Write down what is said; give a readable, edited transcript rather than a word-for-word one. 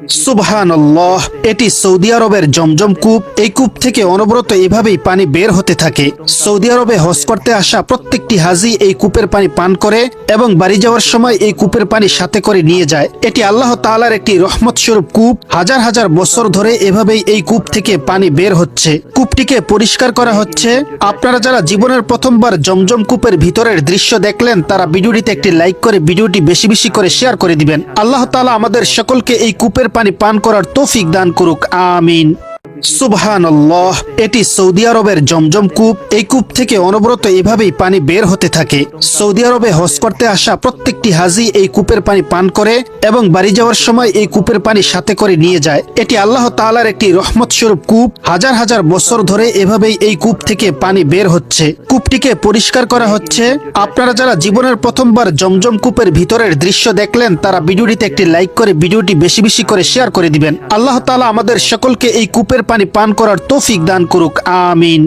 সুবহানাল্লাহ। এটি সৌদি আরবের জমজম কূপ। এই কূপ থেকে অনবরত এভাবেই পানি বের হতে থাকে। সৌদি আরবে হজ করতে আসা প্রত্যেকটি হাজি এই কূপের পানি পান করে এবং বাড়ি যাওয়ার সময় এই কূপের পানি সাথে করে নিয়ে যায়। এটি আল্লাহ তাআলার একটি রহমত স্বরূপ কূপ। হাজার হাজার বছর ধরে এভাবেই এই কূপ থেকে পানি বের হচ্ছে। কূপটিকে পরিষ্কার করা হচ্ছে। আপনারা যারা জীবনের প্রথমবার জমজম কূপের ভিতরের দৃশ্য দেখলেন, তারা ভিডিওটিতে একটি লাইক করে ভিডিওটি বেশি বেশি করে শেয়ার করে দিবেন। আল্লাহ তাআলা আমাদের সকলকে এই কূপের পানি পান করার তৌফিক দান করুক, আমিন। সুবহানাল্লাহ। এটি সৌদি আরবের জমজম কূপ। এই কূপ থেকে অনবরত এভাবেই পানি বের হতে থাকে। সৌদি আরবে হজ করতে আসা প্রত্যেকটি হাজি এই কূপের পানি পান করে এবং বাড়ি যাওয়ার সময় এই কূপের পানি সাথে করে নিয়ে যায়। এটি আল্লাহ তাআলার একটি রহমত স্বরূপ কূপ। হাজার হাজার বছর ধরে এভাবেই এই কূপ থেকে পানি বের হচ্ছে। কূপটিকে পরিষ্কার করা হচ্ছে। আপনারা যারা জীবনের প্রথমবার জমজম কূপের ভিতরের দৃশ্য দেখলেন, তারা ভিডিওটিতে একটি লাইক করে ভিডিওটি বেশি বেশি করে শেয়ার করে দিবেন। আল্লাহ তাআলা আমাদের সকলকে এই কূপের পানি পান করার তৌফিক দান করুক, আমিন।